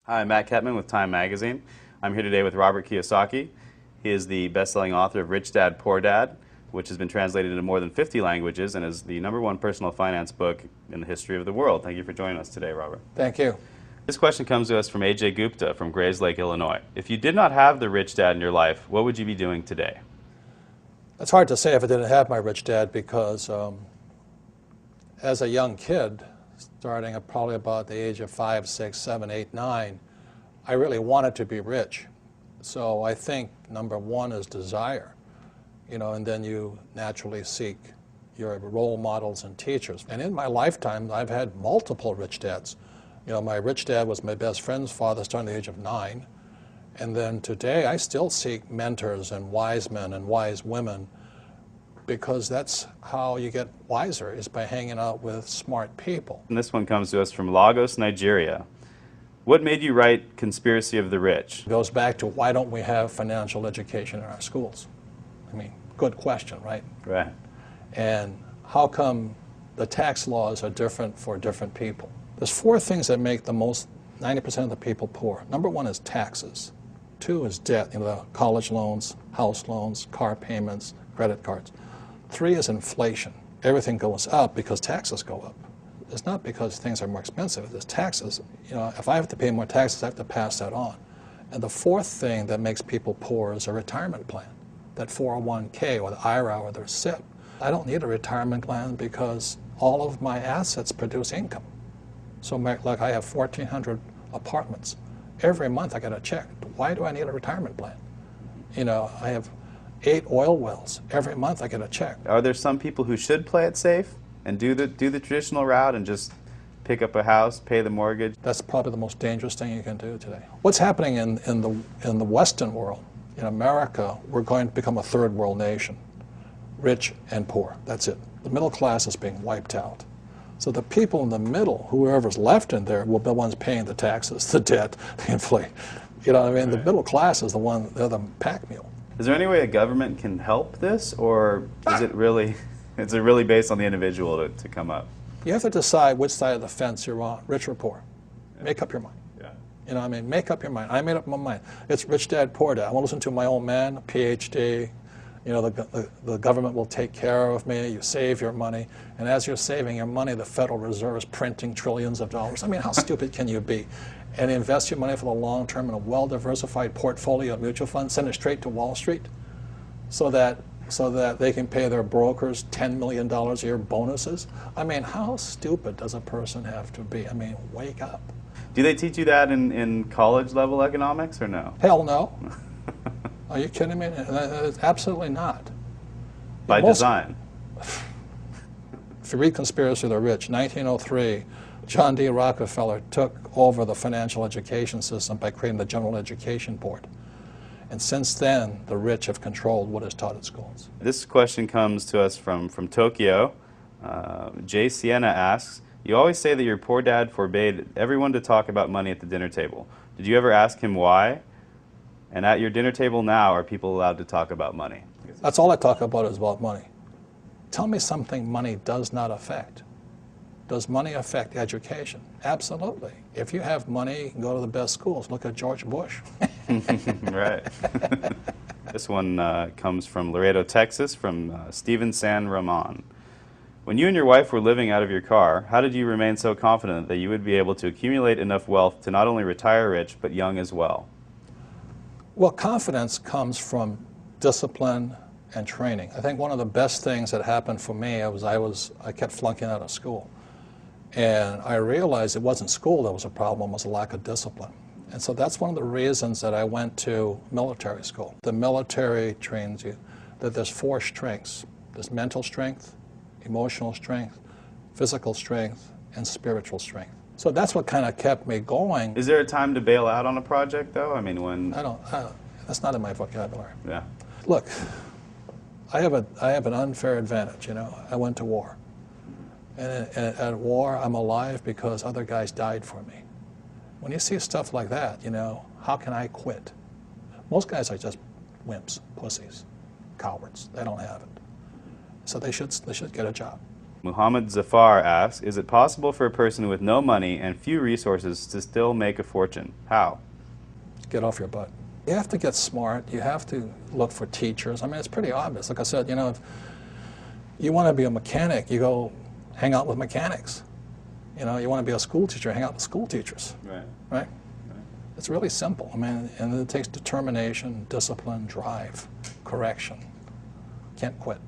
Hi, I'm Matt Ketman with Time Magazine. I'm here today with Robert Kiyosaki. He is the best-selling author of Rich Dad, Poor Dad, which has been translated into more than 50 languages and is the #1 personal finance book in the history of the world. Thank you for joining us today, Robert. Thank you. This question comes to us from A.J. Gupta from Grays Lake, Illinois. If you did not have the rich dad in your life, what would you be doing today? It's hard to say if I didn't have my rich dad because as a young kid, starting at probably about the age of 5, 6, 7, 8, 9, I really wanted to be rich. So I think number one is desire, and then you naturally seek your role models and teachers. And in my lifetime, I've had multiple rich dads. My rich dad was my best friend's father starting at the age of 9. And then today, I still seek mentors and wise men and wise women because that's how you get wiser, is by hanging out with smart people. And this one comes to us from Lagos, Nigeria. What made you write Conspiracy of the Rich? It goes back to why don't we have financial education in our schools? I mean, good question, right? Right. And how come the tax laws are different for different people? There's 4 things that make the most 90% of the people poor. Number 1 is taxes. 2 is debt, the college loans, house loans, car payments, credit cards. 3 is inflation. Everything goes up because taxes go up. It's not because things are more expensive. There's taxes. If I have to pay more taxes, I have to pass that on. And the 4th thing that makes people poor is a retirement plan, that 401k or the IRA or their SIP. I don't need a retirement plan because all of my assets produce income. So like I have 1,400 apartments. Every month I get a check. Why do I need a retirement plan? I have 8 oil wells. Every month I get a check. Are there some people who should play it safe and do the traditional route and just pick up a house, pay the mortgage? That's probably the most dangerous thing you can do today. What's happening in the Western world, in America, we're going to become a third world nation, rich and poor. That's it. The middle class is being wiped out. So the people in the middle, whoever's left in there, will be the ones paying the taxes, the debt, the inflation. Right. The middle class is the one, they're the pack mule. Is there any way a government can help this, or is it really based on the individual to come up? You have to decide which side of the fence you're on, rich or poor. Yeah. Make up your mind. Yeah. Make up your mind. I made up my mind. It's rich dad, poor dad. I want to listen to my old man, PhD. The government will take care of me. You save your money. And as you're saving your money, the Federal Reserve is printing trillions of dollars. How stupid can you be? And invest your money for the long term in a well-diversified portfolio of mutual funds, send it straight to Wall Street so that they can pay their brokers $10 million a year bonuses. How stupid does a person have to be? Wake up. Do they teach you that in college-level economics or no? Hell no. Are you kidding me? Absolutely not. By design. If you read Conspiracy of the Rich, 1903, John D. Rockefeller took over the financial education system by creating the General Education Board. And since then, the rich have controlled what is taught at schools. This question comes to us from Tokyo. Jay Sienna asks, you always say that your poor dad forbade everyone to talk about money at the dinner table. Did you ever ask him why? And at your dinner table now, are people allowed to talk about money? That's all I talk about is about money. Tell me something money does not affect. Does money affect education? Absolutely. If you have money, you can go to the best schools. Look at George Bush. Right. This one comes from Laredo, Texas, from Steven San Ramon. When you and your wife were living out of your car, how did you remain so confident that you would be able to accumulate enough wealth to not only retire rich, but young as well? Well, confidence comes from discipline and training. I think one of the best things that happened for me was I kept flunking out of school. And I realized it wasn't school that was a problem, it was a lack of discipline. And so that's one of the reasons that I went to military school. The military trains you that there's 4 strengths. There's mental strength, emotional strength, physical strength, and spiritual strength. So that's what kind of kept me going. Is there a time to bail out on a project, though? When... That's not in my vocabulary. Yeah. Look, I have an unfair advantage, I went to war. And at war, I'm alive because other guys died for me. When you see stuff like that, how can I quit? Most guys are just wimps, pussies, cowards. They don't have it. So they should get a job. Muhammad Zafar asks, is it possible for a person with no money and few resources to still make a fortune? How? Get off your butt. You have to get smart. You have to look for teachers. I mean, it's pretty obvious. Like I said, you know, if you want to be a mechanic, you go hang out with mechanics. You know, you want to be a school teacher, hang out with school teachers. Right. Right? It's really simple. I mean, and it takes determination, discipline, drive, correction. Can't quit.